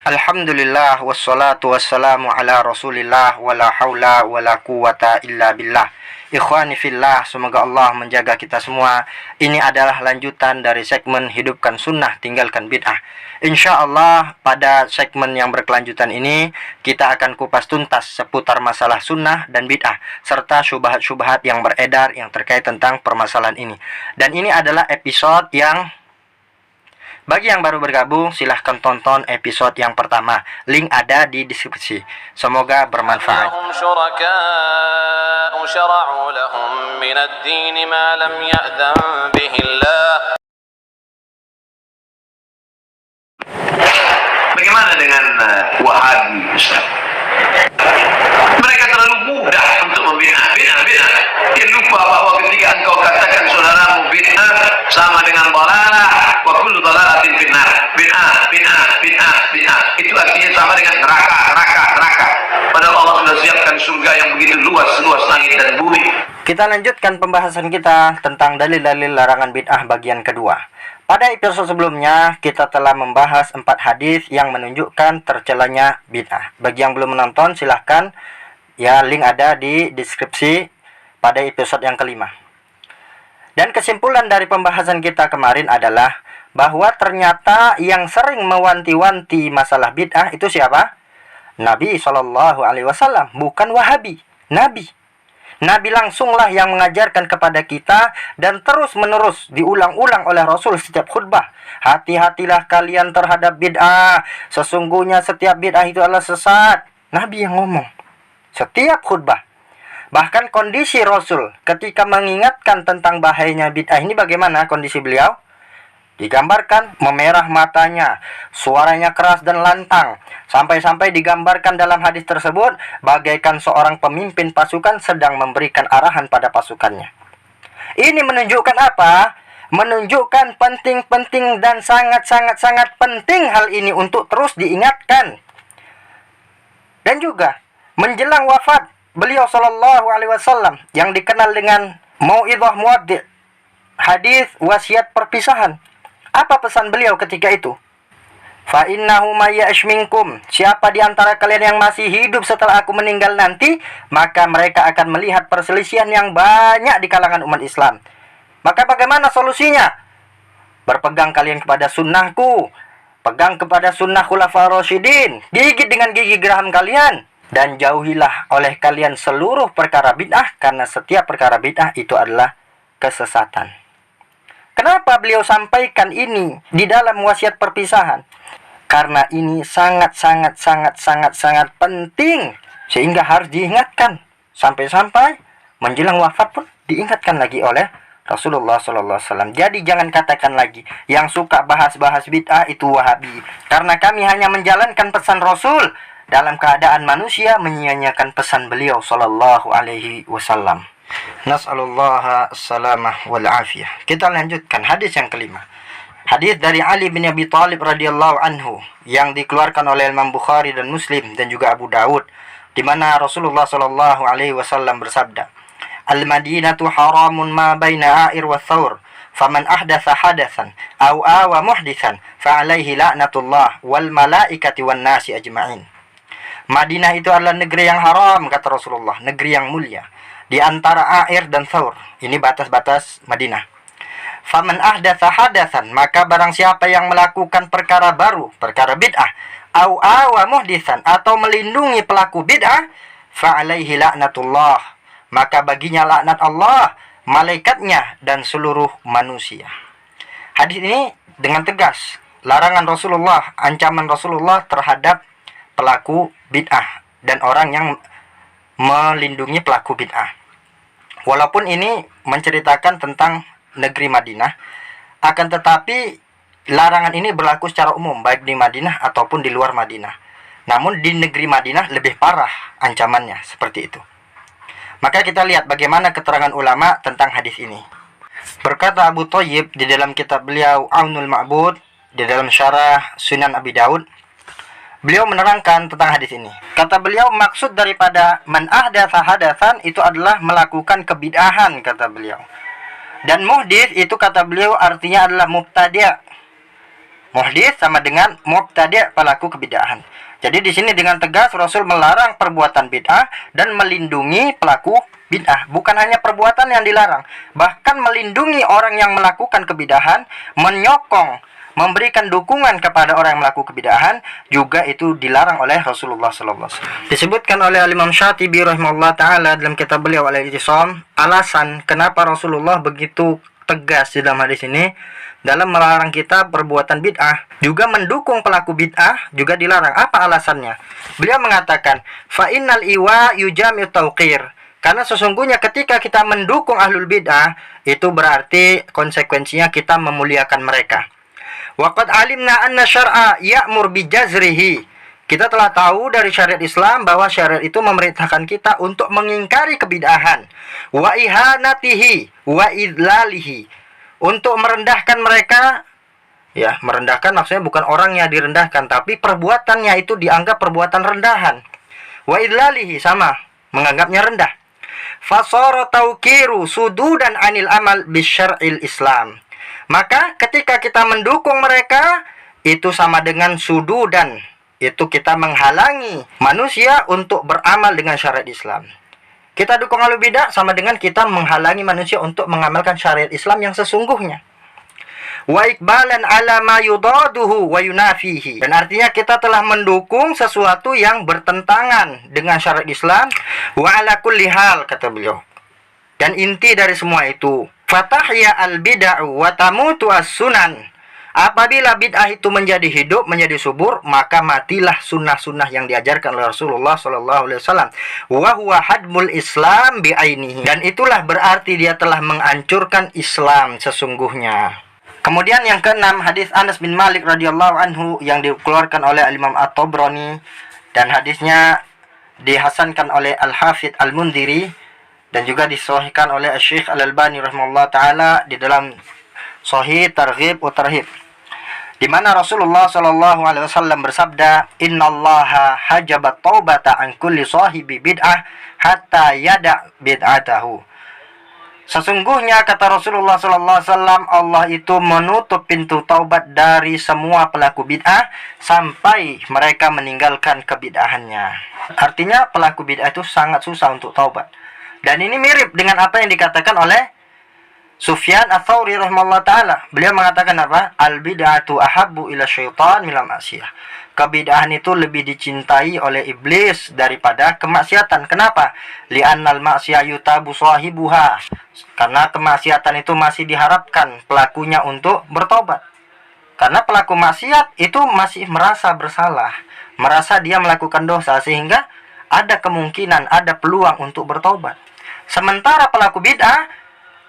Alhamdulillah wassalatu wassalamu ala Rasulillah wala haula wala quwata illa billah. Ikhwani fillah, semoga Allah menjaga kita semua. Ini adalah lanjutan dari segmen hidupkan sunnah, tinggalkan bid'ah. Insya Allah pada segmen yang berkelanjutan ini kita akan kupas tuntas seputar masalah sunnah dan bid'ah serta syubhat-syubhat yang beredar yang terkait tentang permasalahan ini. Dan ini adalah episode yang bagi yang baru bergabung, silahkan tonton episode yang pertama. Link ada di deskripsi. Semoga bermanfaat. Bagaimana dengan Wahabi, Ustaz? Mereka terlalu mudah untuk membina bid'ah. Dia lupa bahwa ketika engkau katakan saudaramu bid'ah sama dengan dalalah, wa kullu dalalatin finnar. Bid'ah. Itu artinya sama dengan neraka. Padahal Allah sudah siapkan surga yang begitu luas langit dan bumi. Kita lanjutkan pembahasan kita tentang dalil-dalil larangan bid'ah bagian kedua. Pada episode sebelumnya, kita telah membahas 4 hadis yang menunjukkan tercelanya bid'ah. Bagi yang belum menonton, silahkan. Ya, link ada di deskripsi pada episode yang kelima. Dan kesimpulan dari pembahasan kita kemarin adalah bahwa ternyata yang sering mewanti-wanti masalah bid'ah itu siapa? Nabi SAW, bukan Wahabi. Nabi langsunglah yang mengajarkan kepada kita dan terus-menerus diulang-ulang oleh Rasul setiap khutbah. Hati-hatilah kalian terhadap bid'ah. Sesungguhnya setiap bid'ah itu adalah sesat. Nabi yang ngomong setiap khutbah. Bahkan kondisi Rasul ketika mengingatkan tentang bahayanya bid'ah ini, bagaimana kondisi beliau? Digambarkan memerah matanya, suaranya keras dan lantang. Sampai-sampai digambarkan dalam hadis tersebut bagaikan seorang pemimpin pasukan sedang memberikan arahan pada pasukannya. Ini menunjukkan apa? Menunjukkan penting dan sangat penting hal ini untuk terus diingatkan. Dan juga menjelang wafat beliau SAW yang dikenal dengan Mau'idhah Muwaddi', hadis wasiat perpisahan. Apa pesan beliau ketika itu? Fa innahu may ya'ish minkum, siapa di antara kalian yang masih hidup setelah aku meninggal nanti, maka mereka akan melihat perselisihan yang banyak di kalangan umat Islam. Maka bagaimana solusinya? Berpegang kalian kepada sunnahku, pegang kepada sunnah khulafaur rasyidin, gigit dengan gigi geraham kalian, dan jauhilah oleh kalian seluruh perkara bid'ah, karena setiap perkara bid'ah itu adalah kesesatan. Kenapa beliau sampaikan ini di dalam wasiat perpisahan? Karena ini sangat penting, sehingga harus diingatkan. Sampai-sampai menjelang wafat pun diingatkan lagi oleh Rasulullah SAW. Jadi jangan katakan lagi yang suka bahas-bahas bid'ah itu Wahabi. Karena kami hanya menjalankan pesan Rasul dalam keadaan manusia menyia-nyiakan pesan beliau SAW. Nas'alullah salamah wal afiyah. Kita lanjutkan hadis yang kelima. Hadis dari Ali bin Abi Thalib radhiyallahu anhu yang dikeluarkan oleh Imam Bukhari dan Muslim dan juga Abu Dawud, di mana Rasulullah sallallahu alaihi wasallam bersabda, "Al-Madinatu haramun ma baina a'ir wa thawr, faman ahdatha hadatsan aw awa muhditsan fa alaihi la'natullah wal malaikati wan nasi ajma'in." Madinah itu adalah negeri yang haram, kata Rasulullah, negeri yang mulia. Di antara Air dan Thawr, ini batas-batas Madinah. Faman ahdatsa hadatsan, maka barang siapa yang melakukan perkara baru, perkara bid'ah, au awa muhditsan, atau melindungi pelaku bid'ah, fa alaihi la'natullah, maka baginya laknat Allah, malaikatnya dan seluruh manusia. Hadis ini dengan tegas larangan Rasulullah, ancaman Rasulullah terhadap pelaku bid'ah dan orang yang melindungi pelaku bid'ah. Walaupun ini menceritakan tentang negeri Madinah, akan tetapi larangan ini berlaku secara umum, baik di Madinah ataupun di luar Madinah. Namun di negeri Madinah lebih parah ancamannya, seperti itu. Maka kita lihat bagaimana keterangan ulama tentang hadis ini. Berkata Abu Thayyib di dalam kitab beliau Aunul Ma'bud, di dalam syarah Sunan Abi Daud, beliau menerangkan tentang hadis ini. Kata beliau, maksud daripada man ahdatsa hadatsan itu adalah melakukan kebid'ahan, kata beliau. Dan muhdits itu kata beliau artinya adalah mubtadi'. Muhdits sama dengan mubtadi', pelaku kebid'ahan. Jadi di sini dengan tegas Rasul melarang perbuatan bid'ah dan melindungi pelaku bid'ah. Bukan hanya perbuatan yang dilarang, bahkan melindungi orang yang melakukan kebid'ahan, menyokong, memberikan dukungan kepada orang yang melakukan kebid'ahan juga itu dilarang oleh Rasulullah sallallahu alaihi wasallam. Disebutkan oleh Imam Syatibi rahimahullah taala dalam kitab beliau Al-I'tisam, alasan kenapa Rasulullah begitu tegas di dalam hadis ini dalam melarang kita perbuatan bid'ah, juga mendukung pelaku bid'ah juga dilarang. Apa alasannya? Beliau mengatakan, fa innal iwa yujami'u tauqir. Karena sesungguhnya ketika kita mendukung ahlul bid'ah, itu berarti konsekuensinya kita memuliakan mereka. Wa qad alimna anna syar'a ya'mur bijazrihi. Kita telah tahu dari syariat Islam bahwa syariat itu memerintahkan kita untuk mengingkari kebid'ahan, wa ihanatihi, wa idlalihi, untuk merendahkan mereka. Ya, merendahkan maksudnya bukan orangnya direndahkan, tapi perbuatannya itu dianggap perbuatan rendahan. Wa idlalihi, sama, menganggapnya rendah. Fasara tauqiru sududan anil amal bisyar'il Islam. Maka ketika kita mendukung mereka, itu sama dengan sududan, itu kita menghalangi manusia untuk beramal dengan syariat Islam. Kita dukung ahlul bidah sama dengan kita menghalangi manusia untuk mengamalkan syariat Islam yang sesungguhnya. Wa iqbalan ala ma yudaduhu wa yunafihi. Dan artinya kita telah mendukung sesuatu yang bertentangan dengan syariat Islam. Wa ala kulli hal, kata beliau. Dan inti dari semua itu, fatahya al bid'ah wa tamutu as-sunan. Apabila bid'ah itu menjadi hidup, menjadi subur, maka matilah sunnah-sunnah yang diajarkan oleh Rasulullah SAW. Wa huwa hadmul Islam bi'ainihi. Dan itulah berarti dia telah menghancurkan Islam sesungguhnya. Kemudian yang keenam, hadis Anas bin Malik radhiyallahu anhu yang dikeluarkan oleh Imam At-Tabrani, dan hadisnya dihasankan oleh Al-Hafidz Al-Mundhiri dan juga disahihkan oleh Syekh Al-Albani rahimahullah taala di dalam Sahih Targhib wa Tarhib, di mana Rasulullah sallallahu alaihi wasallam bersabda, "Innallaha hajabat taubata an kulli sahibi bid'ah hatta yada' bid'atahu." Sesungguhnya kata Rasulullah sallallahu alaihi wasallam, Allah itu menutup pintu taubat dari semua pelaku bid'ah sampai mereka meninggalkan kebid'ahannya. Artinya pelaku bid'ah itu sangat susah untuk taubat. Dan ini mirip dengan apa yang dikatakan oleh Sufyan Ats-Tsauri rahimahullah taala. Beliau mengatakan apa? Al-bid'atu ahabbu ila syaitan minal ma'siyah. Kebid'ahan itu lebih dicintai oleh iblis daripada kemaksiatan. Kenapa? Li'annal ma'siyah yutabu sahibuha. Karena kemaksiatan itu masih diharapkan pelakunya untuk bertobat. Karena pelaku maksiat itu masih merasa bersalah, merasa dia melakukan dosa, sehingga ada kemungkinan, ada peluang untuk bertobat. Sementara pelaku bid'ah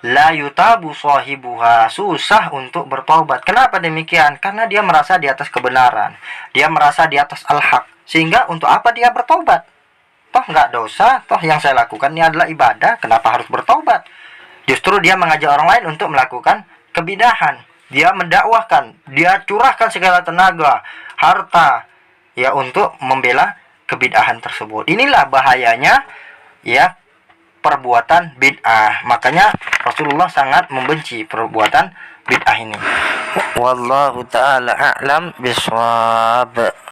la yutabu sahibuha, susah untuk bertobat. Kenapa demikian? Karena dia merasa di atas kebenaran, dia merasa di atas al-haq, sehingga untuk apa dia bertobat? Toh nggak dosa, toh yang saya lakukan ini adalah ibadah, kenapa harus bertobat? Justru dia mengajak orang lain untuk melakukan kebidahan, dia mendakwahkan, dia curahkan segala tenaga, harta, ya, untuk membela kebidahan tersebut. Inilah bahayanya, ya, perbuatan bid'ah. Makanya Rasulullah sangat membenci perbuatan bid'ah ini. Wallahu ta'ala a'lam bishawab.